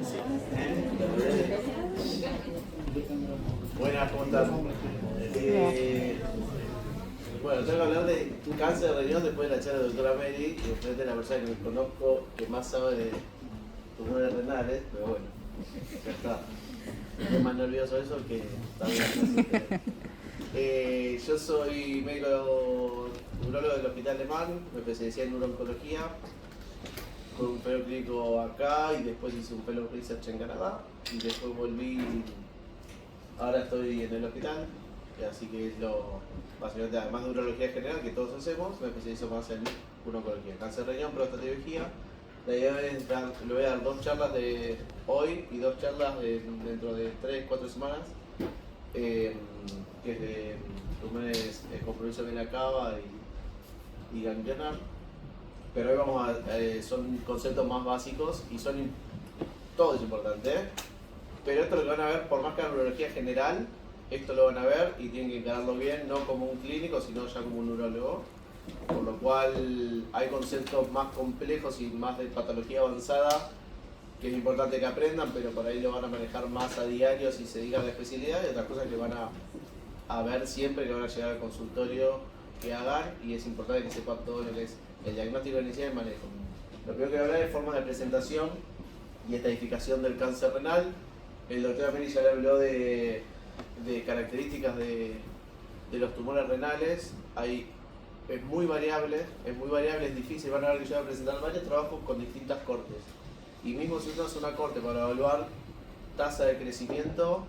Sí. Buenas, ¿cómo estás? Bueno, tengo que hablar de cáncer de riñón después de la charla de la doctora Mary, y enfrente de la persona que me conozco que más sabe de tumores renales, pero bueno, ya está. Estoy más nervioso eso que está bien. Yo soy médico urólogo del Hospital Alemán, me especialicé en urooncología, con un fellow clínico acá y después hice un fellow research en Canadá y después volví, ahora estoy en el hospital, así que es lo, básicamente además de urología general que todos hacemos, me especializo más en urooncología, cáncer de riñón, próstata y vejiga. La idea es le voy a dar 2 charlas de hoy y 2 charlas dentro de 3-4 semanas, que es de tumores compromiso de vena cava y ganglionar. Pero hoy vamos a, son conceptos más básicos y son, todo es importante, pero esto lo que van a ver, por más que la urología general, esto lo van a ver y tienen que encararlo bien, no como un clínico, sino ya como un urólogo, por lo cual hay conceptos más complejos y más de patología avanzada que es importante que aprendan, pero por ahí lo van a manejar más a diario si se dedican a la especialidad, y otras cosas que van a ver siempre, que van a llegar al consultorio que hagan, y es importante que sepan todo lo que es el diagnóstico inicial y el manejo. Lo primero que voy a hablar es formas de presentación y estadificación del cáncer renal. El doctor Ameri ya le habló de características de los tumores renales. Es muy variable, es difícil. Van a ver que yo voy a presentar varios trabajos con distintas cortes. Y mismo si uno hace una corte para evaluar tasa de crecimiento,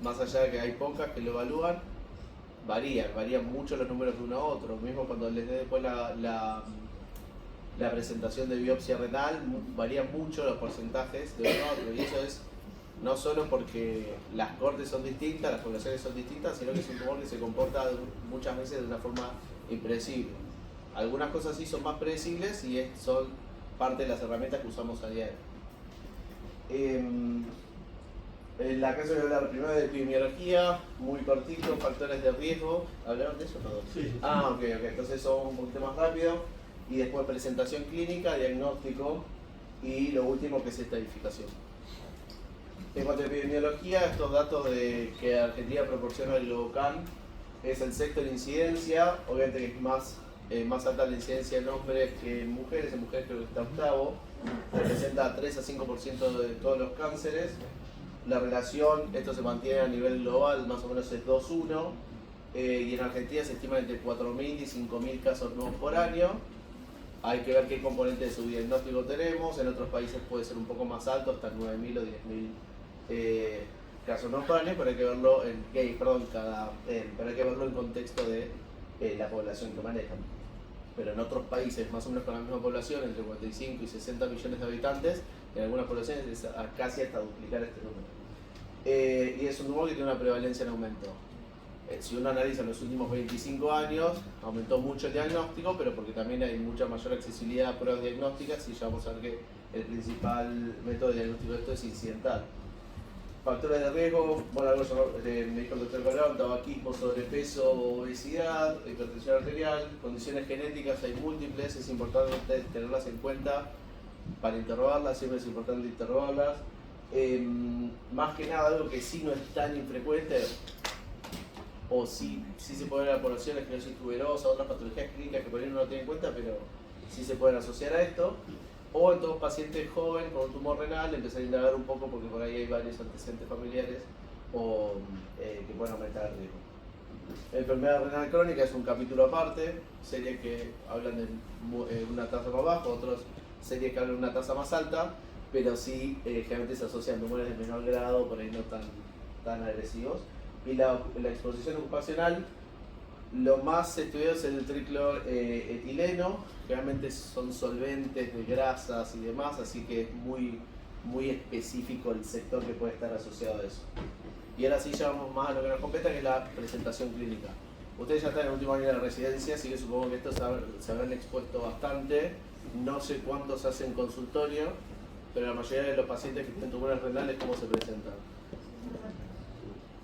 más allá de que hay pocas que lo evalúan, varían mucho los números de uno a otro. Mismo cuando les dé después la presentación de biopsia renal, varían mucho los porcentajes de uno a otro. Y eso es no solo porque las cortes son distintas, las poblaciones son distintas, sino que es un tumor que se comporta muchas veces de una forma impredecible. Algunas cosas sí son más predecibles y son parte de las herramientas que usamos a diario. En la clase voy a hablar primero de epidemiología, muy cortito, factores de riesgo. ¿Hablaron de eso todos? Sí. Ok, entonces son un poquito más rápido. Y después presentación clínica, diagnóstico y lo último que es estadificación. En cuanto a epidemiología, estos datos que Argentina proporciona el GloboCan es el sexto en incidencia, obviamente que es más alta la incidencia en hombres que en mujeres creo que está octavo, representa 3 a 5% de todos los cánceres. La relación, esto se mantiene a nivel global, más o menos es 2-1, y en Argentina se estiman entre 4.000 y 5.000 casos nuevos por año. Hay que ver qué componente de su diagnóstico tenemos, en otros países puede ser un poco más alto, hasta 9.000 o 10.000 casos nuevos por año, pero hay que verlo pero hay que verlo en contexto de la población que manejan. Pero en otros países, más o menos con la misma población, entre 45 y 60 millones de habitantes, en algunas poblaciones es casi hasta duplicar este número. Y es un tumor que tiene una prevalencia en aumento. Si uno analiza los últimos 25 años, aumentó mucho el diagnóstico, pero porque también hay mucha mayor accesibilidad a pruebas diagnósticas, y ya vamos a ver que el principal método de diagnóstico de esto es incidental. Factores de riesgo, bueno, algo me dijo el doctor Colón: tabaquismo, sobrepeso, obesidad, hipertensión arterial, condiciones genéticas, hay múltiples, es importante tenerlas en cuenta para interrogarlas, siempre es importante interrogarlas. Más que nada, algo que sí no es tan infrecuente, o sí se puede ver la población, esclerosis tuberosa, otras patologías clínicas que por ahí uno no tiene en cuenta, pero sí se pueden asociar a esto. O en todos pacientes jóvenes con un tumor renal, empezar a indagar un poco porque por ahí hay varios antecedentes familiares o que pueden aumentar el riesgo. Enfermedad renal crónica es un capítulo aparte, series que hablan de una tasa más baja, otras series que hablan de una tasa más alta, pero sí generalmente se asocian tumores de menor grado, por ahí no tan agresivos. Y la exposición ocupacional, lo más estudiado es el tricloretileno, generalmente son solventes de grasas y demás, así que es muy específico el sector que puede estar asociado a eso. Y ahora sí ya vamos más a lo que nos compete, que es la presentación clínica. Ustedes ya están en el último año de la residencia, así que supongo que estos se habrán expuesto bastante. No sé cuántos hacen consultorio, pero la mayoría de los pacientes que tienen tumores renales, ¿cómo se presentan?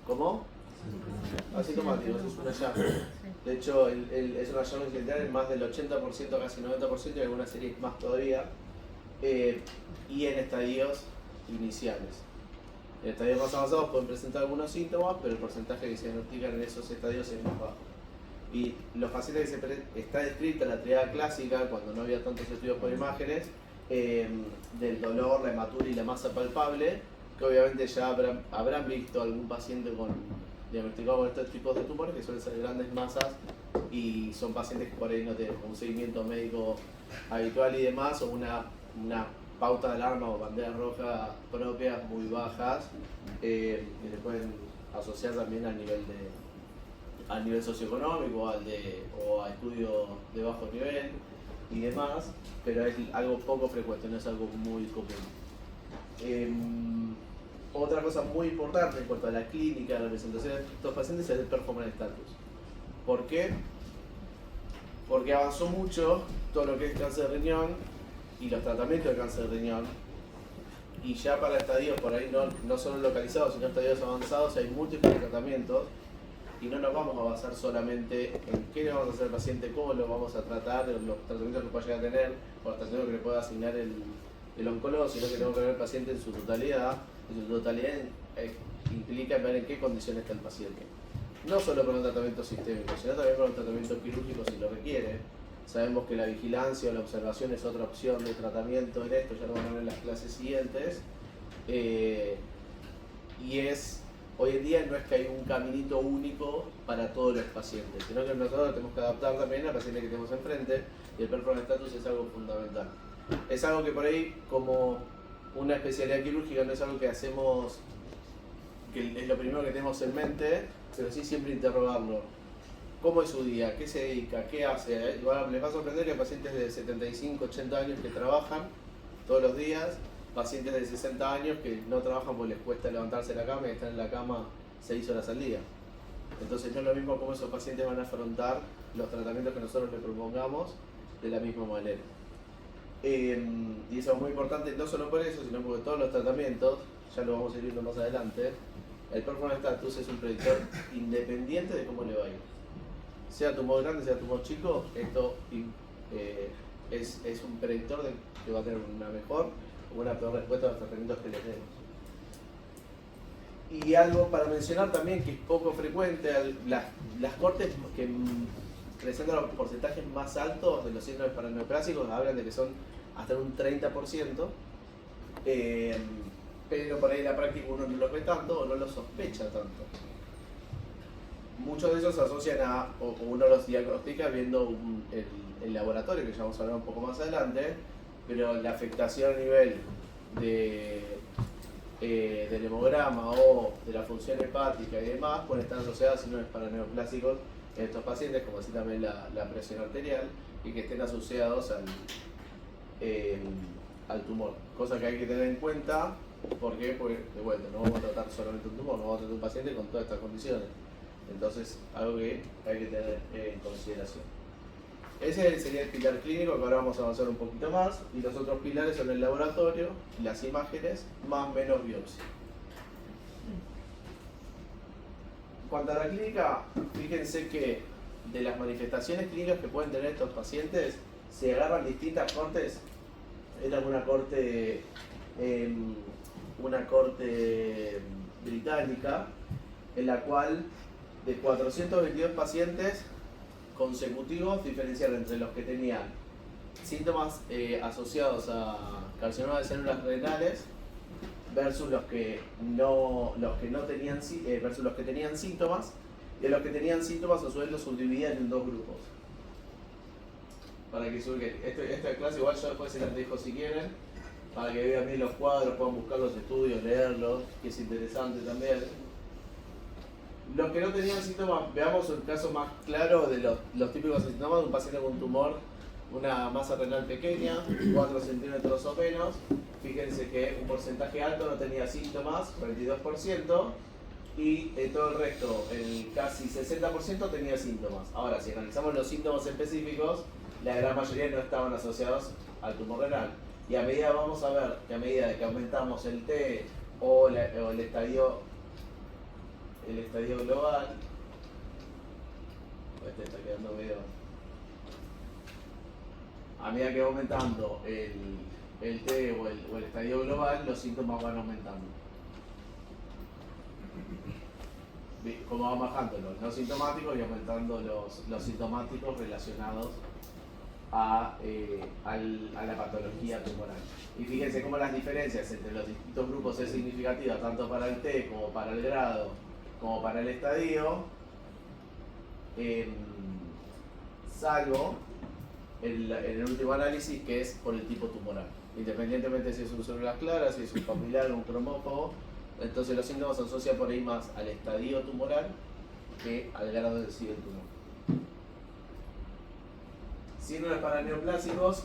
¿Cómo? Asintomático, eso es un hallazgo. De hecho, es un hallazgo incidental en más del 80%, casi 90%, y algunas series más todavía. Y en estadios iniciales. En estadios más avanzados pueden presentar algunos síntomas, pero el porcentaje que se diagnostican en esos estadios es más bajo. Y los pacientes que está descrita la triada clásica, cuando no había tantos estudios por imágenes, del dolor, la hematura y la masa palpable, que obviamente ya habrán visto algún paciente diagnosticado con estos tipos de tumores, que suelen ser grandes masas y son pacientes que por ahí no tienen un seguimiento médico habitual y demás, o una pauta de alarma o bandera roja propias muy bajas, que le pueden asociar también al nivel socioeconómico o a estudios de bajo nivel y demás, pero es algo poco frecuente, no es algo muy común. Otra cosa muy importante en cuanto a la clínica, la presentación de estos pacientes es el performance status. ¿Por qué? Porque avanzó mucho todo lo que es cáncer de riñón y los tratamientos de cáncer de riñón, y ya para estadios por ahí no solo localizados, sino estadios avanzados hay múltiples tratamientos, y no nos vamos a basar solamente en qué le vamos a hacer al paciente, cómo lo vamos a tratar, los tratamientos que pueda llegar a tener, o los tratamientos que le pueda asignar el oncólogo, sino que tenemos que ver al paciente en su totalidad. En su totalidad implica ver en qué condiciones está el paciente. No solo con un tratamiento sistémico, sino también con un tratamiento quirúrgico si lo requiere. Sabemos que la vigilancia o la observación es otra opción de tratamiento en esto, ya lo van a ver en las clases siguientes. Hoy en día no es que hay un caminito único para todos los pacientes, sino que nosotros tenemos que adaptar también al paciente que tenemos enfrente, y el performance status es algo fundamental. Es algo que por ahí, como una especialidad quirúrgica, no es algo que hacemos, que es lo primero que tenemos en mente, pero sí siempre interrogarlo. ¿Cómo es su día? ¿Qué se dedica? ¿Qué hace? Igual les va a sorprender que hay pacientes de 75, 80 años que trabajan todos los días, pacientes de 60 años que no trabajan porque les cuesta levantarse de la cama y están en la cama 6 horas al día. Entonces no es lo mismo cómo esos pacientes van a afrontar los tratamientos que nosotros les propongamos de la misma manera. Y eso es muy importante, no solo por eso, sino porque todos los tratamientos, ya lo vamos a ir viendo más adelante, el performance status es un predictor independiente de cómo le va a ir. Sea tumor grande, sea tumor chico, esto es un predictor de que va a tener una mejor o una peor respuesta a los tratamientos que les demos. Y algo para mencionar también que es poco frecuente, las cortes que presentan los porcentajes más altos de los síndromes paraneoplásicos hablan de que son hasta un 30%, pero por ahí en la práctica uno no los ve tanto o no los sospecha tanto. Muchos de ellos se asocian o uno los diagnostica viendo el laboratorio, que ya vamos a hablar un poco más adelante, pero la afectación a nivel del hemograma o de la función hepática y demás pueden estar asociadas a síndromes paraneoplásicos en estos pacientes, como así también la presión arterial, y que estén asociados al tumor. Cosa que hay que tener en cuenta, porque de vuelta, no vamos a tratar solamente un tumor, no vamos a tratar un paciente con todas estas condiciones. Entonces, algo que hay que tener en consideración. Ese sería el pilar clínico, que ahora vamos a avanzar un poquito más, y los otros pilares son el laboratorio, las imágenes, más o menos biopsia. En cuanto a la clínica, fíjense que de las manifestaciones clínicas que pueden tener estos pacientes, se agarran distintas cortes. Esta es una corte británica, en la cual de 422 pacientes consecutivos diferenciar entre los que tenían síntomas asociados a carcinoma de células renales versus los que no tenían versus los que tenían síntomas, y los que tenían síntomas a su vez los subdividían en dos grupos. Para que surge esta clase igual yo después se las dejo si quieren, para que vean bien los cuadros, puedan buscar los estudios, leerlos, que es interesante también. Los que no tenían síntomas, veamos el caso más claro de los típicos síntomas de un paciente con un tumor, una masa renal pequeña, 4 centímetros o menos. Fíjense que un porcentaje alto no tenía síntomas, 42%, y todo el resto, el casi 60% tenía síntomas. Ahora, si analizamos los síntomas específicos, la gran mayoría no estaban asociados al tumor renal. Y a medida vamos a ver que a medida que aumentamos el T o el estadio global, este está quedando medio. A medida que va aumentando el T o el estadio global, los síntomas van aumentando. Como van bajando los no sintomáticos y aumentando los sintomáticos relacionados a la patología tumoral. Y fíjense cómo las diferencias entre los distintos grupos es significativa, tanto para el T como para el grado, como para el estadio, salvo en el último análisis, que es por el tipo tumoral. Independientemente si es un células claras, si es un papilar o un cromófobo, entonces los síntomas se asocian por ahí más al estadio tumoral que al grado de sí del tumor. Síndromes paraneoplásicos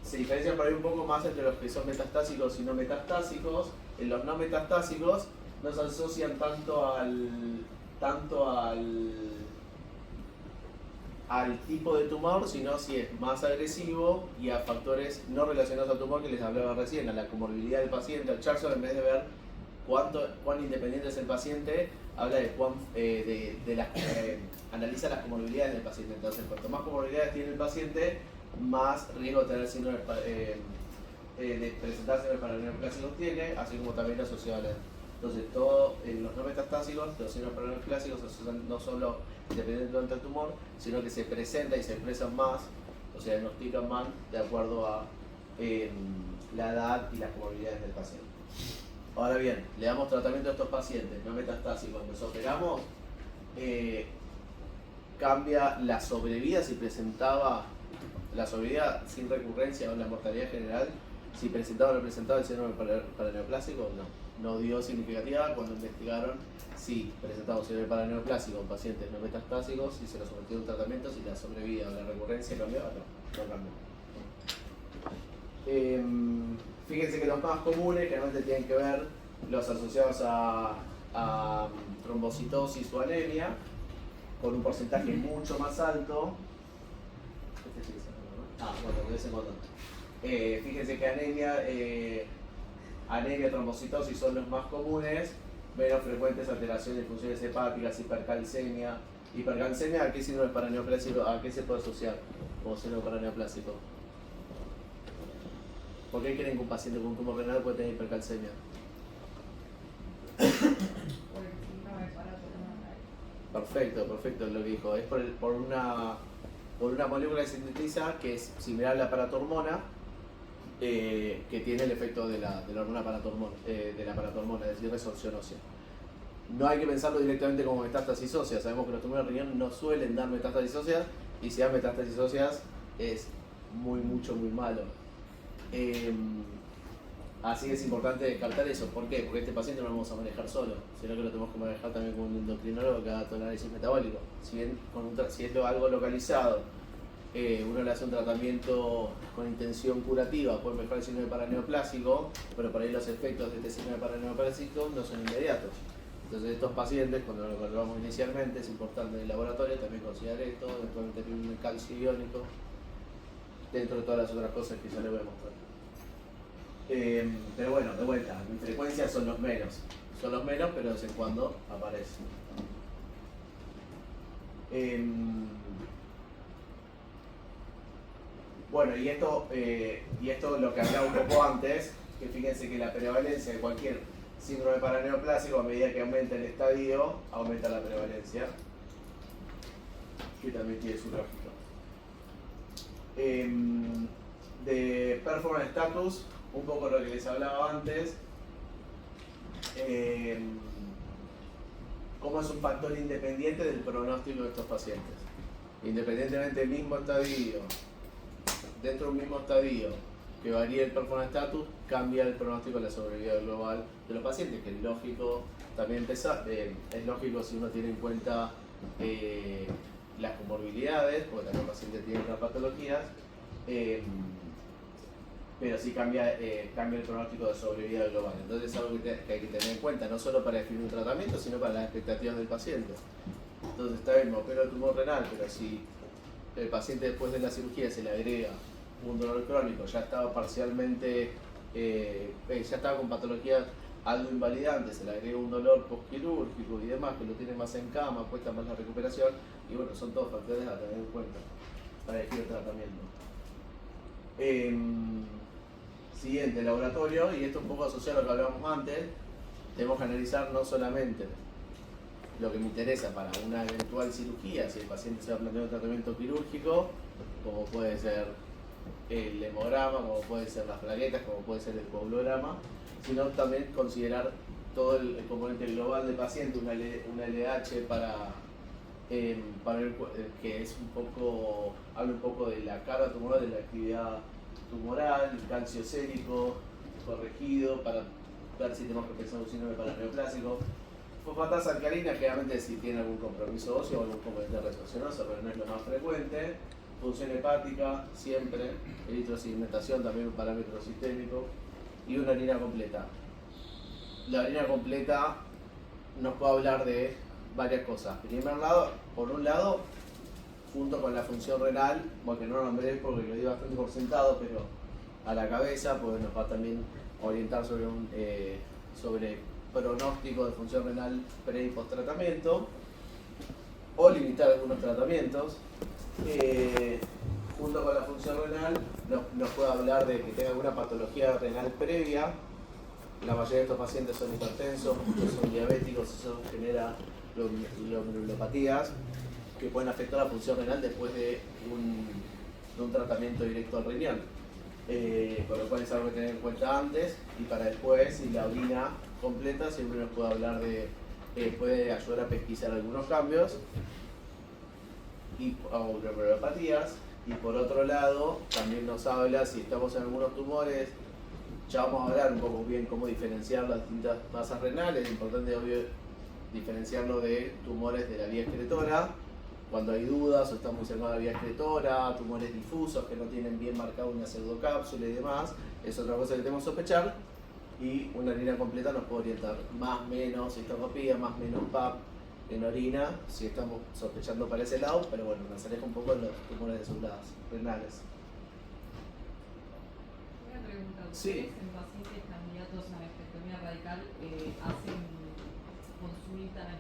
se diferencian por ahí un poco más entre los que son metastásicos y no metastásicos. En los no metastásicos no se asocian tanto al tipo de tumor, sino si es más agresivo y a factores no relacionados al tumor que les hablaba recién, a la comorbilidad del paciente. Al Charson, en vez de ver cuán independiente es el paciente, habla de analiza las comorbilidades del paciente. Entonces, cuanto más comorbilidades tiene el paciente, más riesgo de tener síndrome de presentar síndromes paraneoplásicos tiene, así como también asociado a la edad. Entonces, todo en los no metastásicos, los síndromes paraneoplásicos se asocian no solo independientemente del tumor, sino que se presenta y se expresan más, o se diagnostican más de acuerdo a la edad y las comorbilidades del paciente. Ahora bien, le damos tratamiento a estos pacientes no metastásicos. Cuando los operamos, cambia la sobrevida si presentaba la sobrevida sin recurrencia o la mortalidad general, si presentaba o no presentaba el síndrome paraneoplásico, no dio significativa. Cuando investigaron si presentaba un síndrome paraneoplásico en pacientes no metastásicos, si se los sometió a un tratamiento, si la sobrevida o la recurrencia cambiaba, no cambió. Fíjense que los más comunes generalmente tienen que ver los asociados a trombocitosis o anemia, con un porcentaje mucho más alto. Bueno, de vez en cuando. Fíjense que anemia, trombocitosis son los más comunes, menos frecuentes alteraciones de funciones hepáticas, hipercalcemia. Hipercalcemia, ¿a qué síndrome paraneoplásico? ¿A qué se puede asociar como síndrome paraneoplásico? ¿Por qué creen que un paciente con un tumor renal puede tener hipercalcemia? Perfecto, lo que dijo. Es por una molécula que se sintetiza que es similar a la paratormona, que tiene el efecto de la hormona paratormona, es decir, resorción ósea. No hay que pensarlo directamente como metástasis ósea. Sabemos que los tumores de riñón no suelen dar metástasis óseas, y si dan metástasis óseas es muy malo. Así que es importante descartar eso. ¿Por qué? Porque este paciente no lo vamos a manejar solo, sino que lo tenemos que manejar también con un endocrinólogo que haga todo el análisis metabólico. Si es algo localizado, uno le hace un tratamiento con intención curativa, puede mejorar el síndrome paraneoplásico, pero por ahí los efectos de este síndrome paraneoplásico no son inmediatos. Entonces, estos pacientes, cuando lo evaluamos inicialmente, es importante en el laboratorio también considerar esto, eventualmente un calcio iónico, dentro de todas las otras cosas que ya les voy a mostrar. Pero bueno, de vuelta, en frecuencia son los menos, pero de vez en cuando aparecen. Bueno, y esto lo que hablaba un poco antes, que fíjense que la prevalencia de cualquier síndrome paraneoplásico, a medida que aumenta el estadio, aumenta la prevalencia, que también tiene su lógica. De performance status, un poco lo que les hablaba antes, cómo es un factor independiente del pronóstico de estos pacientes. Independientemente del mismo estadio, dentro de un mismo estadio que varía el performance status, cambia el pronóstico de la sobrevida global de los pacientes, que es lógico también es lógico si uno tiene en cuenta las comorbilidades, porque también el paciente tiene otras patologías, pero sí cambia el pronóstico de sobrevida global. Entonces es algo que hay que tener en cuenta, no solo para definir un tratamiento, sino para las expectativas del paciente. Entonces está bien, me opero el tumor renal, pero si el paciente después de la cirugía se le agrega un dolor crónico, ya estaba parcialmente, ya estaba con patologías algo invalidantes, se le agrega un dolor postquirúrgico y demás, que lo tiene más en cama, cuesta más la recuperación, y bueno, son todos factores a tener en cuenta para elegir el tratamiento. Siguiente, laboratorio, y esto un poco asociado a lo que hablábamos antes. Tenemos que analizar no solamente lo que me interesa para una eventual cirugía, si el paciente se va a plantear un tratamiento quirúrgico, como puede ser el hemograma, como puede ser las plaquetas, como puede ser el coagulograma, sino también considerar todo el componente global del paciente, una LDH para el, que es un poco, habla un poco de la carga tumoral, de la actividad tumoral, el calcio sérico corregido para ver si tenemos que pensar un síndrome paraneoplásico. Fosfatasa alcalina, generalmente si tiene algún compromiso óseo o algún componente resvacioso, pero no es lo más frecuente. Función hepática, siempre. Eritrosedimentación, también un parámetro sistémico. Y una orina completa. La orina completa nos puede hablar de varias cosas. Por un lado, junto con la función renal, porque no lo nombré porque lo di bastante por sentado, pero a la cabeza, pues nos va a también orientar sobre pronóstico de función renal pre y post tratamiento, o limitar algunos tratamientos. Junto con la función renal nos puede hablar de que tenga alguna patología renal previa. La mayoría de estos pacientes son hipertensos, muchos son diabéticos, eso genera glomerulopatías que pueden afectar la función renal después de un tratamiento directo al riñón. Con lo cual es algo que tener en cuenta antes, y para después, y la orina completa siempre nos puede hablar puede ayudar a pesquisar algunos cambios o glomerulopatías. Y por otro lado, también nos habla si estamos en algunos tumores. Ya vamos a hablar un poco bien cómo diferenciar las distintas masas renales. Es importante, obvio, diferenciarlo de tumores de la vía excretora, cuando hay dudas o está muy cercano a la vía excretora, tumores difusos que no tienen bien marcada una pseudocápsula y demás. Es otra cosa que tenemos que sospechar. Y una orina completa nos puede orientar más menos histoscopía, más menos PAP en orina, si estamos sospechando para ese lado, pero bueno, nos aleja un poco de los tumores de células renales. Una pregunta, sí. ¿ustedes en pacientes candidatos a nefrectomía radical hacen consulta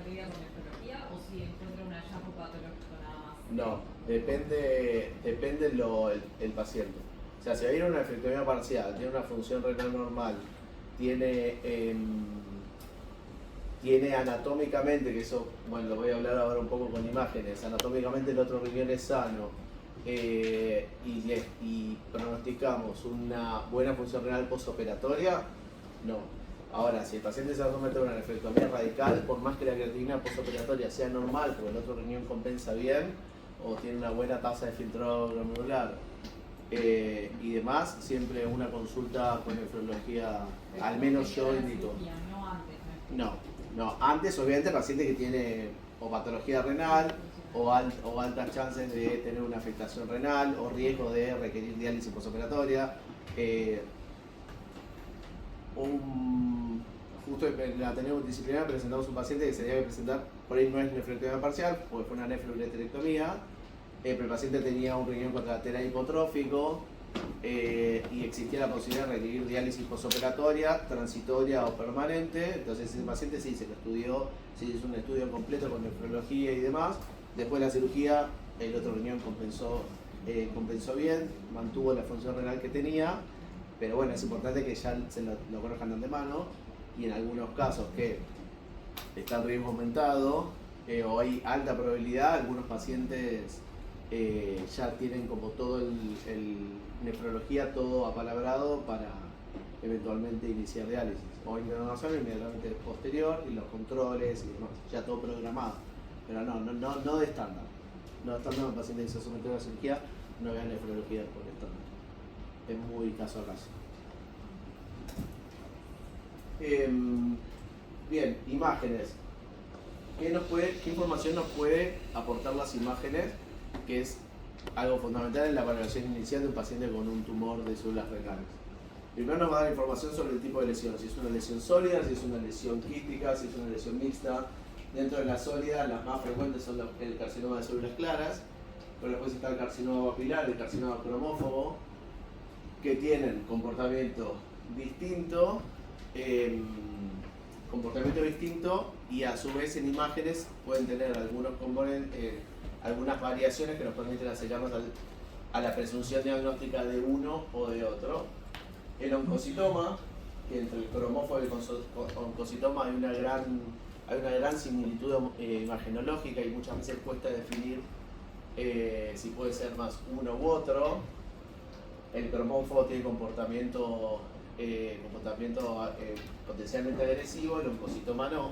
previa con nefrología o si encuentran un hallazgo patológico nada más? No, depende el paciente. O sea, si va a ir a una nefrectomía parcial, tiene una función renal normal, tiene anatómicamente, que eso, bueno, lo voy a hablar ahora un poco con imágenes, anatómicamente el otro riñón es sano, y pronosticamos una buena función renal postoperatoria, no. Ahora, si el paciente se va a someter a una nefrectomía radical, por más que la creatinina postoperatoria sea normal, porque el otro riñón compensa bien, o tiene una buena tasa de filtrado glomerular, y demás, siempre una consulta con nefrología, al menos yo indico. No antes. No, antes obviamente el paciente que tiene o patología renal o altas chances de tener una afectación renal o riesgo de requerir diálisis postoperatoria. Justo en la Ateneo Multidisciplinaria presentamos un paciente que se debe presentar, por ahí no es nefrectomía parcial, porque fue una nefroureterectomía, pero el paciente tenía un riñón contralateral hipotrófico, y existía la posibilidad de requerir diálisis postoperatoria, transitoria o permanente. Entonces ese paciente sí se lo estudió, se hizo un estudio completo con nefrología y demás. Después de la cirugía el otro riñón compensó bien, mantuvo la función renal que tenía, pero bueno, es importante que ya se lo conozcan de antemano, y en algunos casos que está el riesgo aumentado o hay alta probabilidad, algunos pacientes ya tienen como todo el nefrología todo apalabrado para eventualmente iniciar diálisis o internación inmediatamente posterior, y los controles y demás, ya todo programado, pero no de estándar. No estándar, un paciente que se somete a una cirugía no vea nefrología por estándar, es muy caso a caso. Bien, imágenes. ¿Qué información nos puede aportar las imágenes? Que es algo fundamental en la valoración inicial de un paciente con un tumor de células renales. Primero nos va a dar información sobre el tipo de lesión, si es una lesión sólida, si es una lesión quística, si es una lesión mixta. Dentro de la sólida, las más frecuentes son el carcinoma de células claras, pero después está el carcinoma papilar, el carcinoma cromófobo, que tienen comportamiento distinto, y a su vez en imágenes pueden tener algunos componentes, algunas variaciones que nos permiten acercarnos a la presunción diagnóstica de uno o de otro. El oncocitoma, que entre el cromófobo y el oncocitoma hay una gran similitud imagenológica y muchas veces cuesta definir si puede ser más uno u otro. El cromófobo tiene comportamiento potencialmente agresivo, el oncocitoma no,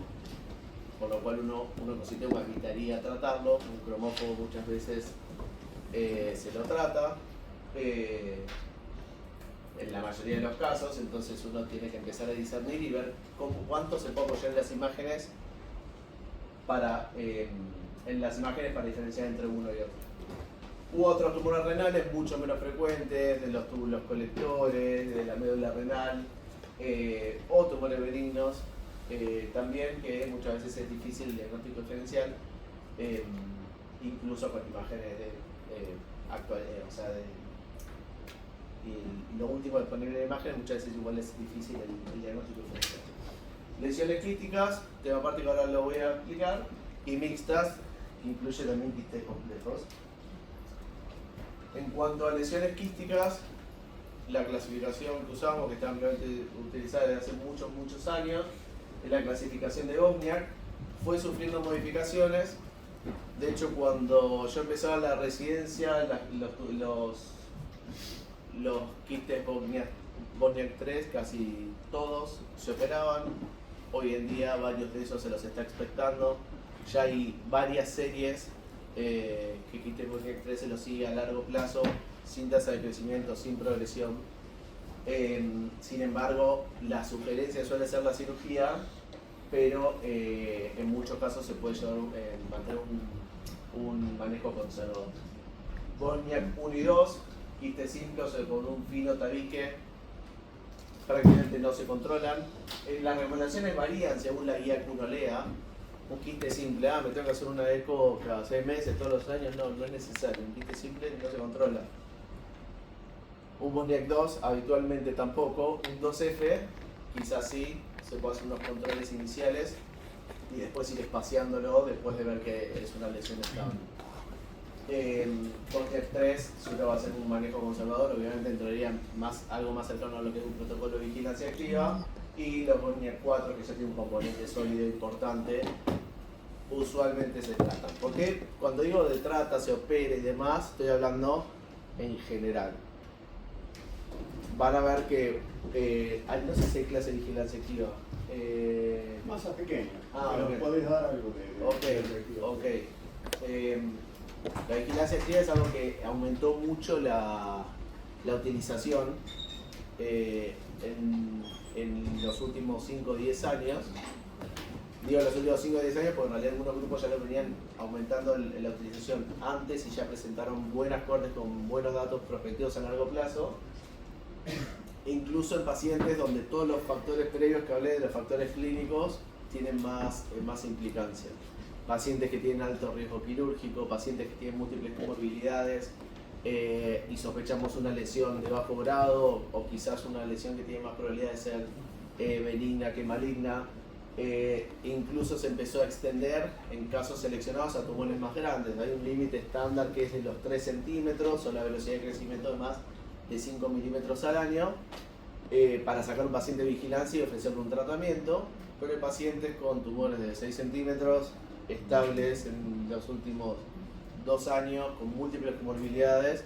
por lo cual un oncocitoma evitaría tratarlo. Un cromófobo muchas veces se lo trata en la mayoría de los casos, entonces uno tiene que empezar a discernir y ver cuánto se puede apoyar en las imágenes para diferenciar entre uno y otro. U otros tumores renales mucho menos frecuentes, de los túbulos colectores, de la médula renal, o tumores benignos también, que muchas veces es difícil el diagnóstico diferencial, incluso con imágenes y lo último disponible de imágenes muchas veces igual es difícil el diagnóstico diferencial. Lesiones quísticas, tema aparte que ahora lo voy a explicar, y mixtas, que incluye también quistes complejos. En cuanto a lesiones quísticas, la clasificación que usamos, que está ampliamente utilizada desde hace muchos años, es la clasificación de Wozniak. Fue sufriendo modificaciones. De hecho, cuando yo empezaba la residencia, los quistes Wozniak 3 casi todos se operaban. Hoy en día varios de esos se los está expectando. Ya hay varias series que quistes Wozniak 3 se los sigue a largo plazo, sin tasa de crecimiento, sin progresión. Sin embargo, la sugerencia suele ser la cirugía, pero en muchos casos se puede llevar mantener un manejo conservador. Wozniak 1 y 2, quistes simples con un fino tabique, prácticamente no se controlan. Las recomendaciones varían según la guía que uno lea. Un quiste simple, me tengo que hacer una eco cada 6 meses, todos los años, no es necesario. Un quiste simple no se controla. Un Wozniak 2 habitualmente tampoco. Un 2F quizás sí, se puede hacer unos controles iniciales y después ir espaciándolo después de ver que es una lesión estable. Wozniak 3 solo va a ser un manejo conservador, obviamente entraría algo más cercano a lo que es un protocolo de vigilancia activa. Y los Wozniak 4, que ya tiene un componente sólido importante, usualmente se tratan. Porque cuando digo de trata, se opera y demás, estoy hablando en general. Van a ver que, no sé si hay clase de vigilancia activa. Masa pequeña, pero okay. Podés dar algo de la vigilancia activa es algo que aumentó mucho la utilización en los últimos 5 o 10 años. Digo los últimos 5 o 10 años porque en realidad algunos grupos ya lo venían aumentando la utilización antes y ya presentaron buenas cortes con buenos datos prospectivos a largo plazo. Incluso en pacientes donde todos los factores previos que hablé de los factores clínicos tienen más implicancia. Pacientes que tienen alto riesgo quirúrgico, pacientes que tienen múltiples comorbilidades y sospechamos una lesión de bajo grado o quizás una lesión que tiene más probabilidad de ser benigna que maligna. Incluso se empezó a extender en casos seleccionados a tumores más grandes. Hay un límite estándar que es de los 3 centímetros o la velocidad de crecimiento de más de 5 milímetros al año para sacar un paciente de vigilancia y ofrecerle un tratamiento. Pero hay pacientes con tumores de 6 centímetros estables en los últimos 2 años con múltiples comorbilidades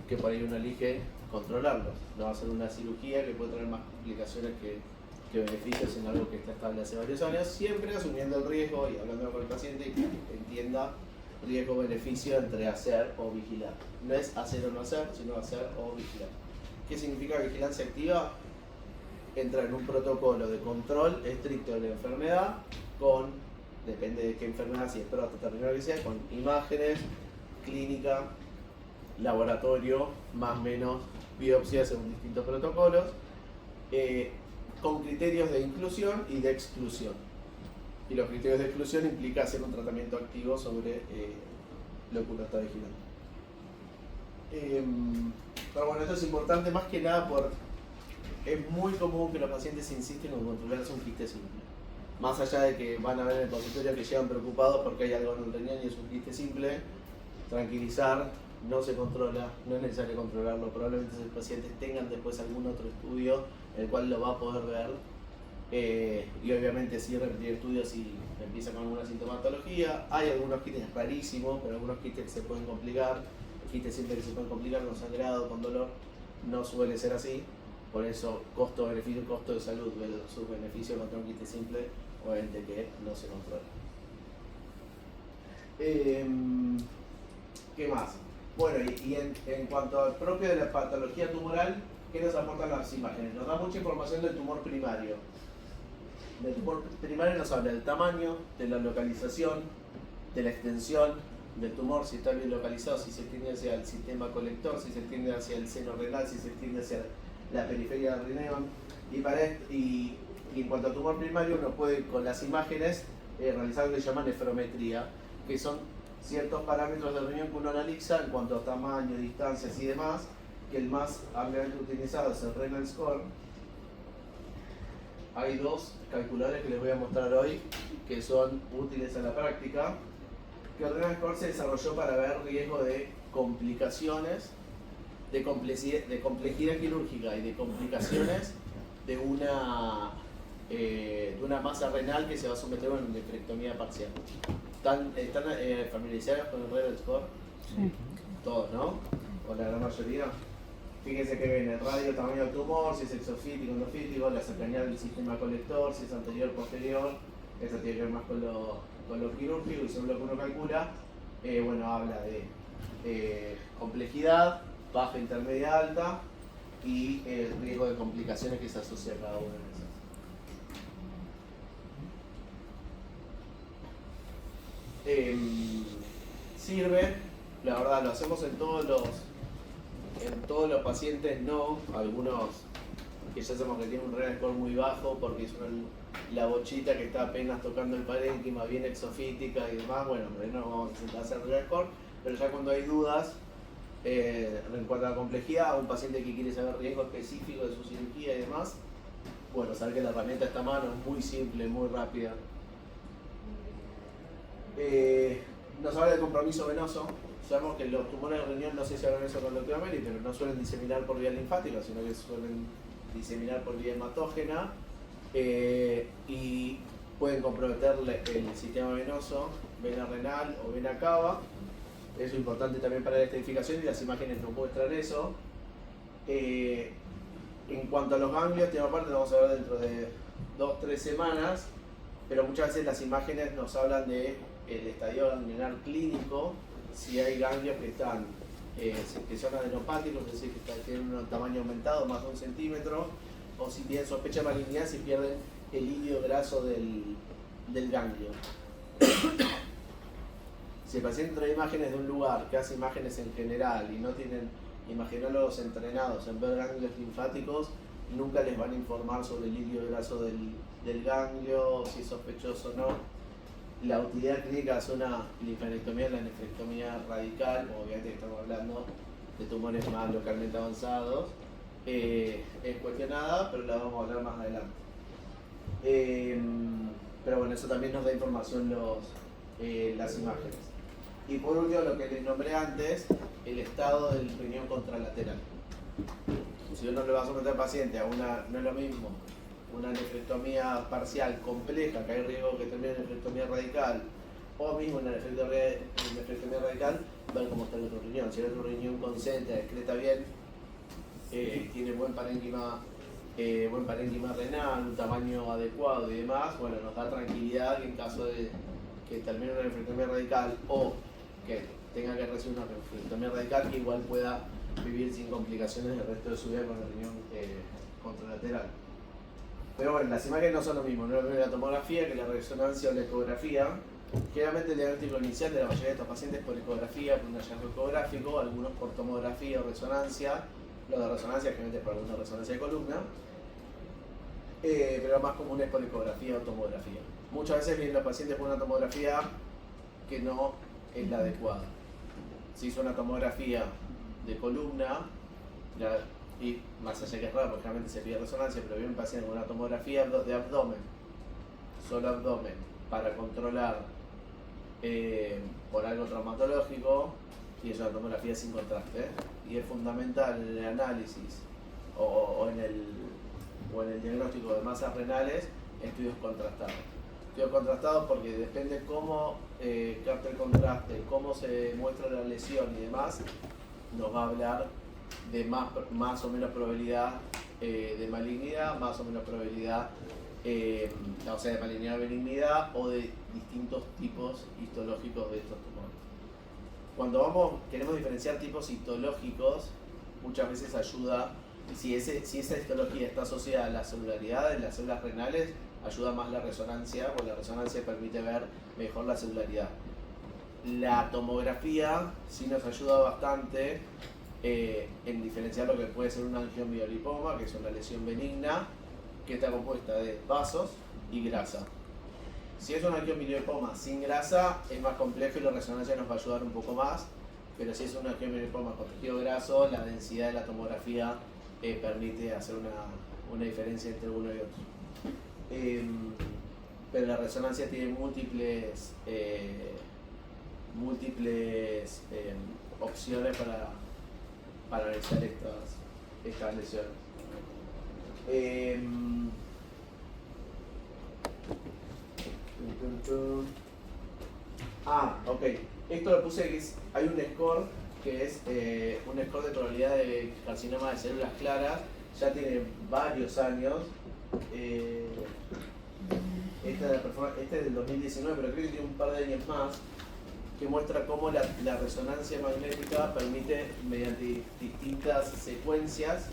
que por ahí uno elige controlarlos. No va a ser una cirugía que puede traer más complicaciones que beneficios en algo que está estable hace varios años, siempre asumiendo el riesgo y hablando con el paciente y que entienda riesgo-beneficio entre hacer o vigilar. No es hacer o no hacer, sino hacer o vigilar. ¿Qué significa vigilancia activa? Entra en un protocolo de control estricto de la enfermedad con, depende de qué enfermedad, si es próstata, terminal que sea, con imágenes, clínica, laboratorio, más o menos biopsias según distintos protocolos, con criterios de inclusión y de exclusión. Y los criterios de exclusión implica hacer un tratamiento activo sobre lo que uno está vigilando. Pero bueno, esto es importante más que nada es muy común que los pacientes insisten en controlarse un quiste simple. Más allá de que van a ver en el consultorio que llegan preocupados porque hay algo en el riñón y es un quiste simple, tranquilizar, no se controla, no es necesario controlarlo, probablemente esos pacientes tengan después algún otro estudio el cual lo va a poder ver, y obviamente sí repetir estudios si empieza con alguna sintomatología. Hay algunos kits rarísimos, pero algunos kits que se pueden complicar, kits siempre que se pueden complicar con sangrado, con dolor, no suele ser así. Por eso, costo-beneficio, costo de salud, sus beneficios contra un kit simple, obviamente que no se controla. ¿Qué más? Bueno, y en cuanto al propio de la patología tumoral, ¿qué nos aportan las imágenes? Nos da mucha información del tumor primario. Del tumor primario nos habla del tamaño, de la localización, de la extensión del tumor, si está bien localizado, si se extiende hacia el sistema colector, si se extiende hacia el seno renal, si se extiende hacia la periferia del riñón. Y en cuanto al tumor primario, uno puede con las imágenes realizar lo que se llama nefrometría, que son ciertos parámetros del riñón que uno analiza en cuanto a tamaño, distancias y demás, que el más ampliamente utilizado es el Renal Score. Hay dos calculadores que les voy a mostrar hoy que son útiles en la práctica. Que el Renal Score se desarrolló para ver riesgo de complicaciones, de complejidad quirúrgica y de complicaciones de una masa renal que se va a someter a una nefrectomía parcial. ¿Están familiarizados con el Renal Score? Sí. Todos, ¿no? O la gran mayoría. Fíjense que ven el radio, tamaño del tumor, si es exofítico, endofítico, la cercanía del sistema colector, si es anterior o posterior. Eso tiene que ver más con lo quirúrgico y según lo que uno calcula, bueno, habla de complejidad, baja, intermedia, alta y el riesgo de complicaciones que se asocia a cada una de esas. Sirve, la verdad, lo hacemos en todos los pacientes, no, algunos que ya sabemos que tienen un Renal Score muy bajo porque es la bochita que está apenas tocando el parénquima, bien exofítica y demás, bueno, no vamos a intentar hacer Renal Score, pero ya cuando hay dudas en cuanto a la complejidad, un paciente que quiere saber riesgo específico de su cirugía y demás, bueno, saber que la herramienta está a mano, es muy simple, muy rápida. Nos habla del compromiso venoso. Sabemos que los tumores de riñón, no sé si hablan eso con lo que Mary, pero no suelen diseminar por vía linfática, sino que suelen diseminar por vía hematógena, y pueden comprometerle el sistema venoso, vena renal o vena cava. Eso es importante también para la estadificación y las imágenes nos muestran eso. En cuanto a los ganglios, tema aparte, lo vamos a ver dentro de 2-3 semanas, pero muchas veces las imágenes nos hablan de el estadio ganglionar clínico, si hay ganglios que están que son adenopáticos, es decir, que tienen un tamaño aumentado, más de 1 centímetro, o si tienen sospecha de malignidad, si pierden el hilo graso del ganglio. Si el paciente trae imágenes de un lugar que hace imágenes en general y no tienen imagenólogos entrenados en ver ganglios linfáticos, nunca les van a informar sobre el hilo graso del ganglio, si es sospechoso o no. La utilidad clínica es una linfanectomía, la nefrectomía radical, obviamente que estamos hablando de tumores más localmente avanzados, es cuestionada, pero la vamos a hablar más adelante. Pero bueno, eso también nos da información las imágenes. Y por último, lo que les nombré antes, el estado del riñón contralateral. Si uno le va a someter al paciente a no es lo mismo una nefrectomía parcial compleja, que hay riesgo que termine en nefrectomía radical, o mismo una nefrectomía radical, ver cómo está el otro riñón. Si el otro riñón concentra, excreta bien, tiene buen parénquima renal, un tamaño adecuado y demás, bueno, nos da tranquilidad que en caso de que termine una nefrectomía radical o que tenga que recibir una nefrectomía radical, que igual pueda vivir sin complicaciones el resto de su vida con el riñón contralateral. Pero bueno, las imágenes no son lo mismo, no es lo mismo la tomografía que la resonancia o la ecografía. Generalmente el diagnóstico inicial de la mayoría de estos pacientes es por ecografía, por un hallazgo ecográfico, algunos por tomografía o resonancia. Los de resonancia generalmente es por alguna resonancia de columna, pero lo más común es por ecografía o tomografía. Muchas veces vienen los pacientes por una tomografía que no es la adecuada. Se hizo una tomografía de columna, y más allá que es raro, porque generalmente se pide resonancia, pero viene un paciente con una tomografía de abdomen, solo abdomen, para controlar por algo traumatológico, y es una tomografía sin contraste, y es fundamental en el análisis o en el diagnóstico de masas renales estudios contrastados. Estudios contrastados porque depende cómo capta el contraste, cómo se muestra la lesión y demás, nos va a hablar de más o menos probabilidad de malignidad, más o menos probabilidad, o sea, de malignidad o benignidad, o de distintos tipos histológicos de estos tumores. Cuando queremos diferenciar tipos histológicos, muchas veces ayuda, si esa histología está asociada a la celularidad de las células renales, ayuda más la resonancia, porque la resonancia permite ver mejor la celularidad. La tomografía sí nos ayuda bastante en diferenciar lo que puede ser un angiomiolipoma, que es una lesión benigna, que está compuesta de vasos y grasa. Si es un angiomiolipoma sin grasa, es más complejo y la resonancia nos va a ayudar un poco más, pero si es un angiomiolipoma con tejido graso, la densidad de la tomografía permite hacer una diferencia entre uno y otro. Pero la resonancia tiene múltiples opciones para analizar estas lesiones. Ok. Esto lo puse que hay un score que es un score de probabilidad de carcinoma de células claras. Ya tiene varios años. Este es del 2019, pero creo que tiene un par de años más, que muestra cómo la resonancia magnética permite, mediante distintas secuencias,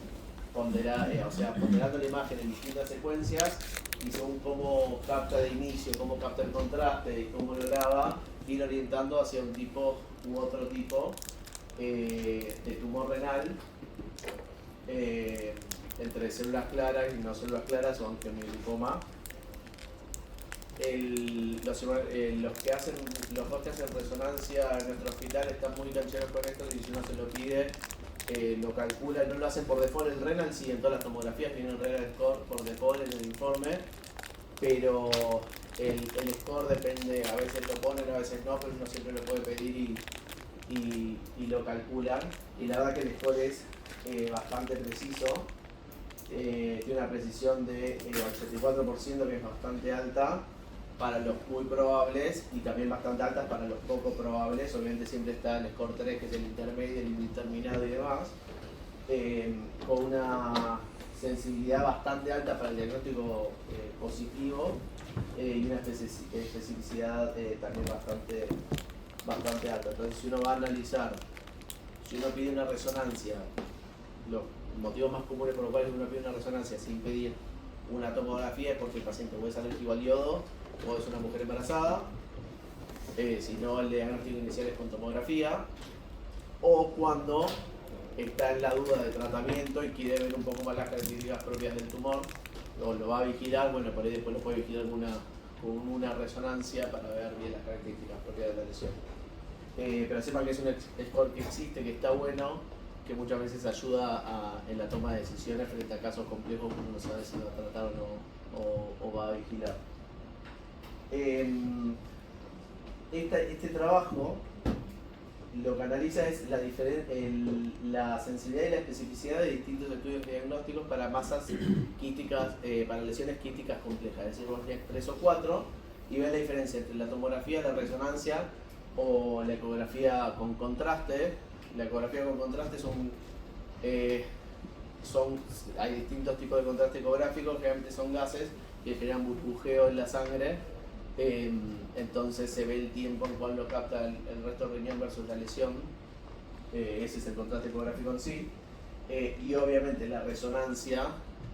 ponderando la imagen en distintas secuencias, y según cómo capta de inicio, cómo capta el contraste y cómo lo graba, ir orientando hacia un tipo u otro tipo de tumor renal, entre células claras y no células claras, o angiomiolipoma. Los dos que hacen resonancia en nuestro hospital están muy cancheros con esto, y si uno se lo pide, lo calcula. No lo hacen por default el renal, sí, en todas las tomografías tiene un renal score por default en el informe, pero el score depende, a veces lo ponen, a veces no, pero uno siempre lo puede pedir y lo calculan, y la verdad que el score es bastante preciso. Tiene una precisión de 84%, que es bastante alta para los muy probables, y también bastante altas para los poco probables. Obviamente siempre está el score 3, que es el intermedio, el indeterminado y demás, con una sensibilidad bastante alta para el diagnóstico positivo, y una especificidad también bastante alta. Entonces, si uno va a analizar, si uno pide una resonancia, los motivos más comunes por los cuales uno pide una resonancia sin pedir una tomografía es porque el paciente o es alérgico al yodo o es una mujer embarazada, si no, el diagnóstico inicial es con tomografía, o cuando está en la duda de tratamiento y quiere ver un poco más las características propias del tumor, o lo va a vigilar, bueno, por ahí después lo puede vigilar con una resonancia para ver bien las características propias de la lesión. Pero sepan que es un score que existe, que está bueno, que muchas veces ayuda en la toma de decisiones frente a casos complejos que uno no sabe si va a tratar o va a vigilar. Este trabajo lo que analiza es la sensibilidad y la especificidad de distintos estudios diagnósticos para masas quísticas, para lesiones quísticas complejas. Es decir, vos tenés 3 o 4 y ves la diferencia entre la tomografía, la resonancia o la ecografía con contraste. La ecografía con contraste hay distintos tipos de contraste ecográfico, generalmente son gases que generan burbujeo en la sangre, entonces se ve el tiempo en cual lo capta el resto del riñón versus la lesión. Ese es el contraste ecográfico en sí, y obviamente la resonancia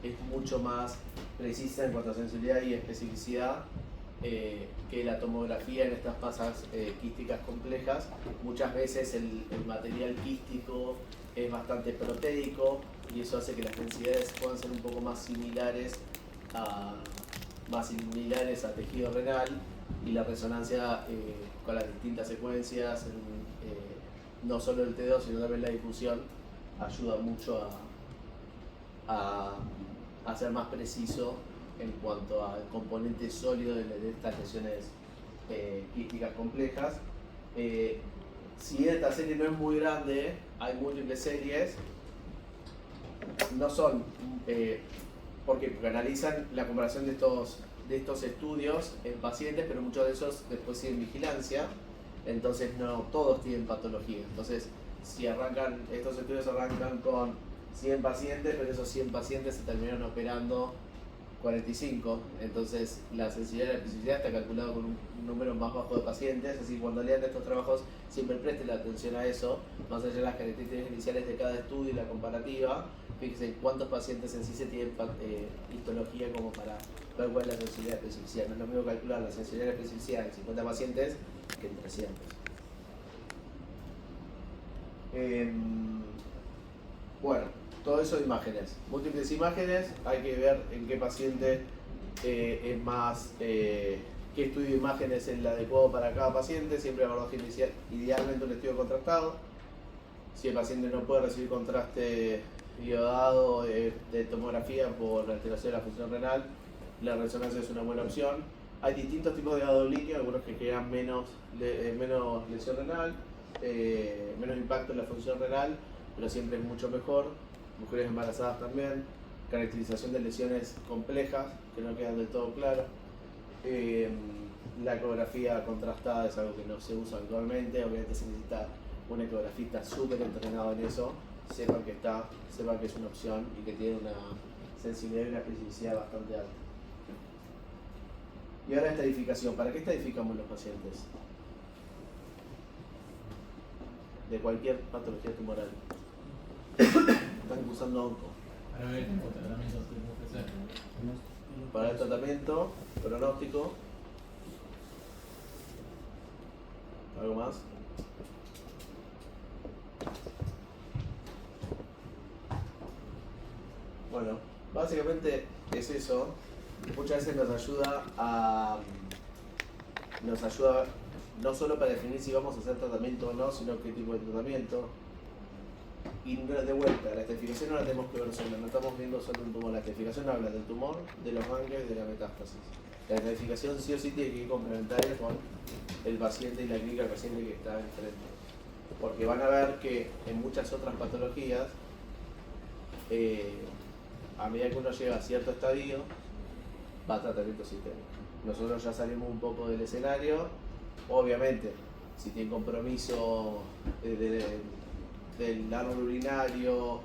es mucho más precisa en cuanto a sensibilidad y especificidad que la tomografía en estas masas quísticas complejas. Muchas veces el material quístico es bastante proteico y eso hace que las densidades puedan ser un poco más similares a tejido renal, y la resonancia con las distintas secuencias, no solo el T2 sino también la difusión, ayuda mucho a ser más preciso en cuanto al componente sólido de estas lesiones quísticas complejas. si esta serie no es muy grande, hay múltiples series, no son, porque analizan la comparación de estos estudios en pacientes, pero muchos de esos después siguen vigilancia, entonces no todos tienen patología. Entonces, si estos estudios arrancan con 100 pacientes, pero esos 100 pacientes se terminaron operando 45, entonces la sensibilidad y la especificidad está calculado con un número más bajo de pacientes, así que cuando lean estos trabajos siempre presten la atención a eso, más allá de las características iniciales de cada estudio y la comparativa, fíjense cuántos pacientes en sí se tienen histología como para ver cuál es la sensibilidad y especificidad. No es lo mismo calcular la sensibilidad y la especificidad en 50 pacientes que en 300. Bueno, todo eso de imágenes, múltiples imágenes, hay que ver en qué paciente es más, qué estudio de imágenes es el adecuado para cada paciente, siempre abordaje inicial, idealmente un estudio contrastado. Si el paciente no puede recibir contraste iodado de tomografía por alteración de la función renal, la resonancia es una buena opción. Hay distintos tipos de iodo líquido, algunos que crean menos lesión renal, menos impacto en la función renal, pero siempre es mucho mejor. Mujeres embarazadas también, caracterización de lesiones complejas que no quedan del todo claras. La ecografía contrastada es algo que no se usa actualmente, obviamente se necesita un ecografista súper entrenado en eso, sepan que es una opción y que tiene una sensibilidad y una especificidad bastante alta. Y ahora estadificación, ¿para qué estadificamos los pacientes? De cualquier patología tumoral. Están usando onco. Para ver qué tratamientos se puede ofrecer. Para el tratamiento, pronóstico. ¿Algo más? Bueno, básicamente es eso. Muchas veces nos ayuda no solo para definir si vamos a hacer tratamiento o no, sino qué tipo de tratamiento. Y de vuelta, la estadificación no la tenemos que ver sola, no estamos viendo solo un tumor. La estadificación habla del tumor, de los ganglios y de la metástasis. La estadificación sí o sí tiene que ir complementaria con el paciente y la clínica del paciente que está enfrente. Porque van a ver que en muchas otras patologías, a medida que uno llega a cierto estadio, va a tratamiento sistémico. Nosotros ya salimos un poco del escenario, obviamente, si tiene compromiso del árbol urinario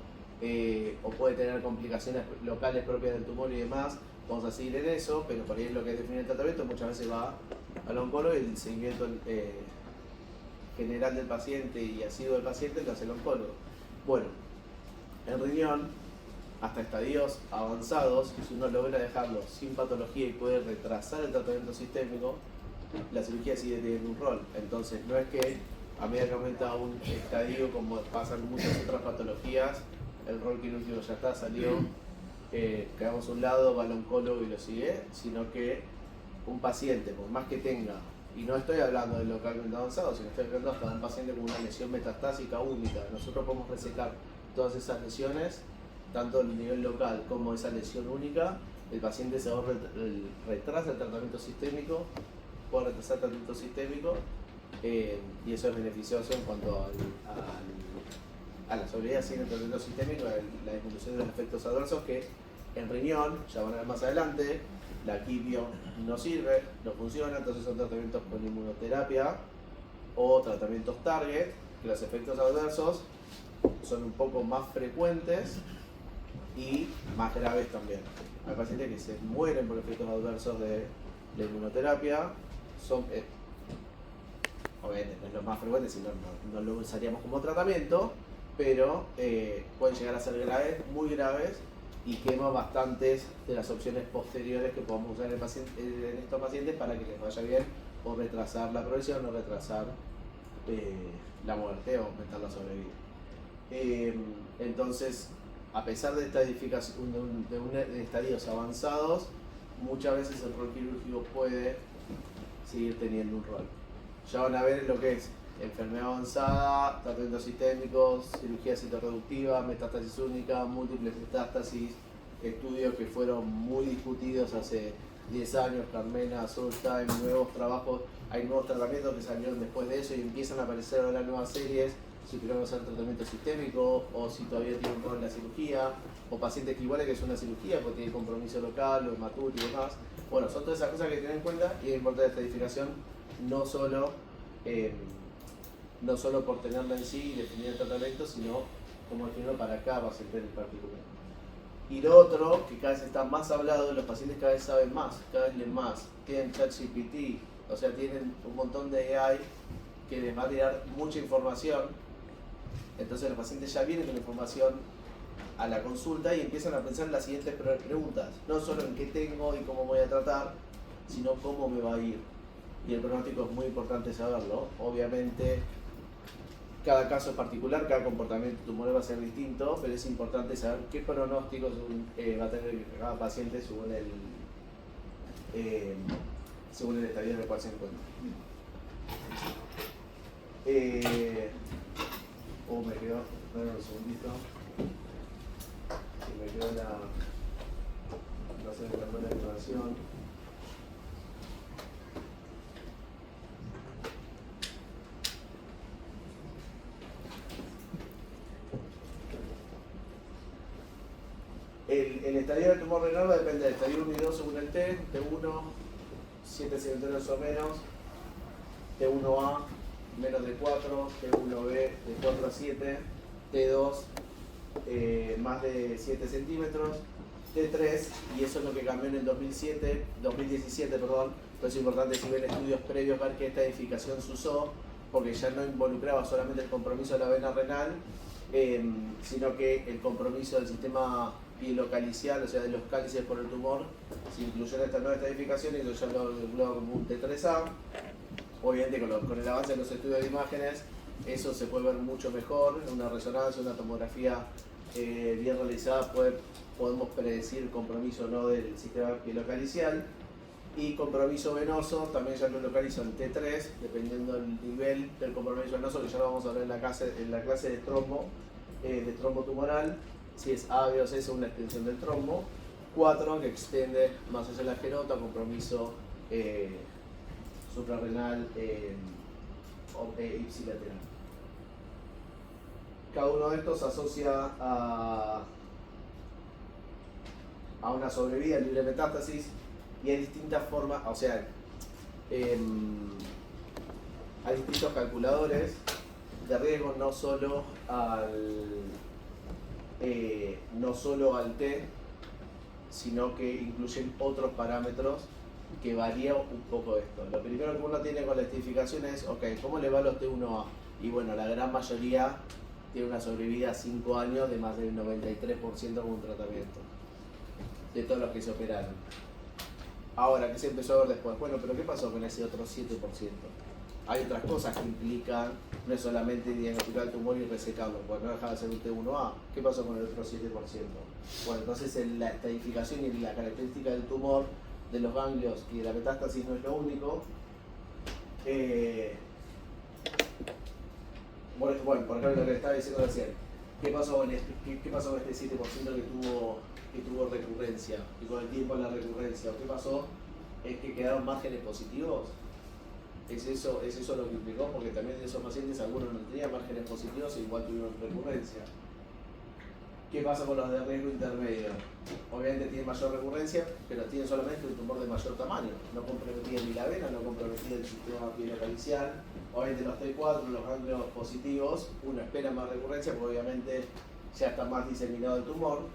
o puede tener complicaciones locales propias del tumor y demás, vamos a seguir en eso, pero por ahí lo que es definir el tratamiento muchas veces va al oncólogo y el seguimiento general del paciente y asiduo del paciente lo hace el oncólogo. Bueno, el riñón, hasta estadios avanzados, si uno logra dejarlo sin patología y puede retrasar el tratamiento sistémico, la cirugía sigue teniendo un rol. Entonces no es que a medida que aumenta un estadio, como pasa en muchas otras patologías, el rol quirúrgico ya está, salió, quedamos a un lado, va al oncólogo y lo sigue, sino que un paciente, por más que tenga, y no estoy hablando de localmente avanzado, sino estoy hablando hasta de un paciente con una lesión metastásica única, nosotros podemos resecar todas esas lesiones, tanto el nivel local como esa lesión única, el paciente se retrasa el tratamiento sistémico, puede retrasar el tratamiento sistémico, y eso es beneficioso en cuanto a la sobriedad sin el tratamiento sistémico, la disminución de los efectos adversos que en riñón, ya van a ver más adelante, la quimio no sirve, no funciona, entonces son tratamientos con inmunoterapia o tratamientos target, que los efectos adversos son un poco más frecuentes y más graves también. Hay pacientes que se mueren por efectos adversos de la inmunoterapia, son obviamente no es lo más frecuente, si no lo usaríamos como tratamiento, pero pueden llegar a ser graves, muy graves, y quema bastantes de las opciones posteriores que podamos usar en estos pacientes para que les vaya bien o retrasar la progresión o retrasar la muerte o aumentar la sobrevida. Entonces, a pesar de de estadios avanzados, muchas veces el rol quirúrgico puede seguir teniendo un rol. Ya van a ver lo que es enfermedad avanzada, tratamientos sistémicos, cirugía citoreductiva, metástasis única, múltiples metástasis, estudios que fueron muy discutidos hace 10 años, Carmena, Solstein, nuevos trabajos, hay nuevos tratamientos que salieron después de eso y empiezan a aparecer ahora nuevas series, si queremos hacer tratamiento sistémico o si todavía tienen un rol en la cirugía, o pacientes que igual hay que es una cirugía porque tiene compromiso local o hematuro y demás. Bueno, son todas esas cosas que tener en cuenta y es importante esta edificación no solo por tenerla en sí y definir el tratamiento, sino como definirlo para cada paciente en particular. Y lo otro, que cada vez está más hablado, los pacientes cada vez saben más, cada vez leen más, tienen ChatGPT, o sea, tienen un montón de AI que les va a tirar mucha información, entonces los pacientes ya vienen con la información a la consulta y empiezan a pensar en las siguientes preguntas, no solo en qué tengo y cómo voy a tratar, sino cómo me va a ir. Y el pronóstico es muy importante saberlo, obviamente cada caso es particular, cada comportamiento tumoral va a ser distinto, pero es importante saber qué pronóstico va a tener cada paciente según el estadio en el cual se encuentra. Me quedó, un segundito, me quedó no se me cambió la animación. El estadio del tumor renal va a depender del estadio 1 y 2 según el T, T1, 7 centímetros o menos, T1A, menos de 4, T1B, de 4 a 7, T2, más de 7 centímetros, T3, y eso es lo que cambió en el 2017, pero es importante si ven estudios previos ver que esta edificación se usó, porque ya no involucraba solamente el compromiso de la vena renal, sino que el compromiso del sistema pielocalicial, o sea de los cálices por el tumor, se incluyó en esta nueva estadificación y eso ya lo engloba como un T3A. Obviamente con el avance de los estudios de imágenes, eso se puede ver mucho mejor, en una resonancia, una tomografía bien realizada, podemos predecir compromiso o no del sistema pielocalicial. Y compromiso venoso, también ya lo localizo en T3, dependiendo del nivel del compromiso venoso, que ya lo vamos a ver en la clase de trombo tumoral. Si es A, B o C, es una extensión del trombo. 4, que extiende más hacia la gerota, compromiso suprarrenal ipsilateral. Cada uno de estos se asocia a una sobrevida libre metástasis y hay distintas formas, o sea, hay distintos calculadores de riesgo, no solo al T, sino que incluyen otros parámetros que varía un poco esto. Lo primero que uno tiene con la estadificación es, ok, ¿cómo le va a los T1A? Y bueno, la gran mayoría tiene una sobrevida a 5 años de más del 93% con un tratamiento, de todos los que se operaron. Ahora, ¿qué se empezó a ver después? Bueno, pero ¿qué pasó con ese otro 7%? Hay otras cosas que implican, no es solamente diagnosticar el tumor y resecarlo, porque no deja de ser un T1A. ¿Qué pasó con el otro 7%? Bueno, entonces la estadificación y la característica del tumor, de los ganglios y de la metástasis no es lo único. Bueno, por ejemplo, lo que estaba diciendo recién, ¿qué pasó con este 7% que tuvo recurrencia y con el tiempo la recurrencia? ¿Qué pasó? ¿Es que quedaron márgenes positivos? ¿Es eso lo que implicó? Porque también de esos pacientes algunos no tenían márgenes positivos e igual tuvieron recurrencia. ¿Qué pasa con los de riesgo intermedio? Obviamente tienen mayor recurrencia, pero tienen solamente un tumor de mayor tamaño. No comprometía ni la vena, no comprometía el sistema pielocalicial. Obviamente los T4, los ganglios positivos, uno espera más recurrencia porque obviamente ya está más diseminado el tumor.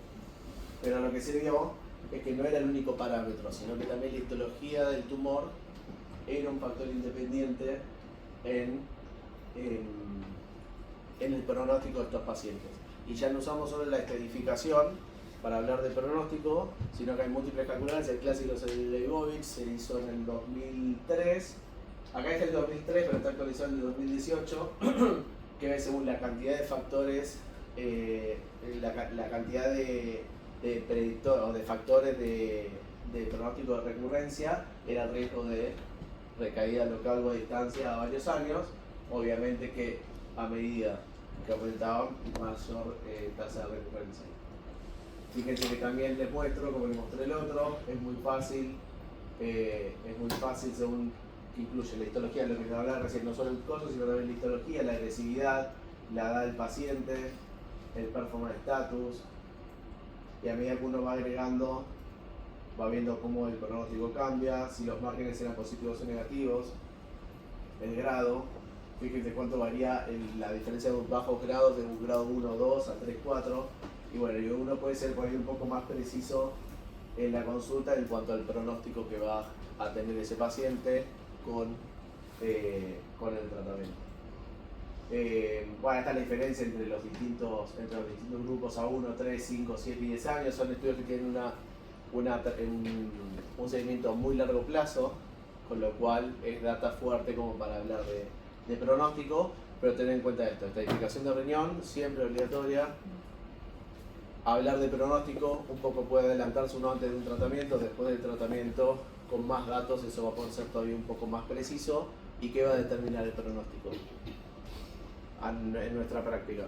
Pero lo que se vio es que no era el único parámetro, sino que también la histología del tumor era un factor independiente en el pronóstico de estos pacientes. Y ya no usamos solo la estadificación para hablar de pronóstico, sino que hay múltiples calculadores. El clásico es el Leibovitz, se hizo en el 2003. Acá está el 2003, pero está actualizado en el 2018, que ve según la cantidad de factores, la cantidad de predictores o de factores de pronóstico de recurrencia, era el riesgo de recaída local o a distancia a varios años. Obviamente que a medida que aumentaban, mayor tasa de recurrencia. Fíjense que también les muestro, como les mostré el otro, es muy fácil según que incluye la histología, lo que te hablaba recién, no solo el costo, sino también la histología, la agresividad, la edad del paciente, el performance status, y a medida que uno va agregando, va viendo cómo el pronóstico cambia, si los márgenes eran positivos o negativos, el grado, fíjense cuánto varía la diferencia de bajos grados de un grado 1, 2 a 3, 4, y bueno, y uno puede ser por ahí un poco más preciso en la consulta en cuanto al pronóstico que va a tener ese paciente con el tratamiento. Bueno, esta es la diferencia entre los distintos grupos a 1, 3, 5, 7 y 10 años. Son estudios que tienen un seguimiento a muy largo plazo, con lo cual es data fuerte como para hablar de pronóstico, pero tener en cuenta esto, estadificación de riñón, siempre obligatoria. Hablar de pronóstico un poco puede adelantarse uno antes de un tratamiento, después del tratamiento, con más datos, eso va a poder ser todavía un poco más preciso. ¿Y qué va a determinar el pronóstico en nuestra práctica?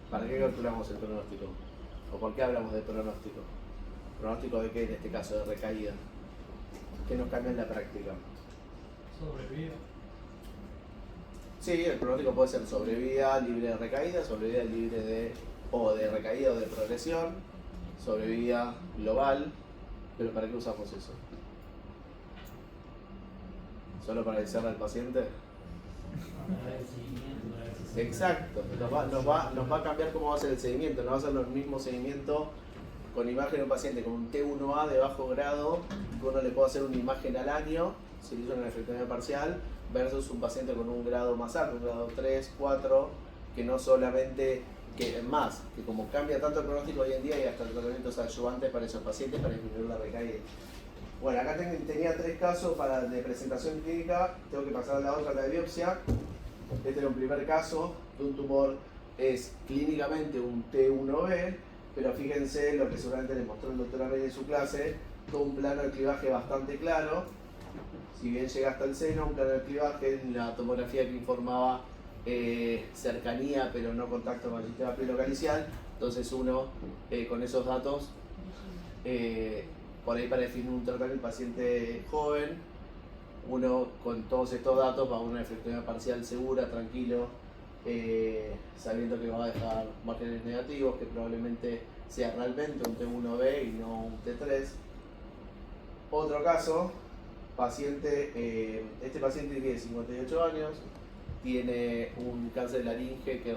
¿Para qué calculamos el pronóstico? ¿O por qué hablamos de pronóstico? ¿Pronóstico de qué en este caso? De recaída. ¿Qué nos cambia en la práctica? Sobrevida. Sí, el pronóstico puede ser sobrevida libre de recaída, sobrevida libre de recaída o de progresión, sobrevida global, pero ¿para qué usamos eso? ¿Solo para avisarle al paciente? Exacto, nos va a cambiar cómo va a ser el seguimiento, no va a ser el mismo seguimiento con imagen de un paciente con un T1A de bajo grado, que uno le puede hacer una imagen al año, si le hizo una nefrectomía parcial, versus un paciente con un grado más alto, un grado 3, 4, que no solamente, que más, que como cambia tanto el pronóstico hoy en día y hasta tratamientos adyuvantes para esos pacientes para disminuir la recaída. Bueno, acá tenía 3 casos de presentación clínica, tengo que pasar a la otra, la de biopsia. Este era un primer caso de un tumor, es clínicamente un T1B, pero fíjense lo que seguramente les mostró el doctor Arrey en su clase, todo un plano de clivaje bastante claro. Si bien llega hasta el seno, un plano de clivaje en la tomografía que informaba cercanía pero no contacto con el sistema pielocalicial. Entonces uno con esos datos, por ahí para definir un tratamiento paciente joven, uno con todos estos datos va a una nefrectomía parcial segura, tranquilo, sabiendo que va a dejar márgenes negativos, que probablemente sea realmente un T1B y no un T3. Otro caso, este paciente tiene 58 años, tiene un cáncer de laringe que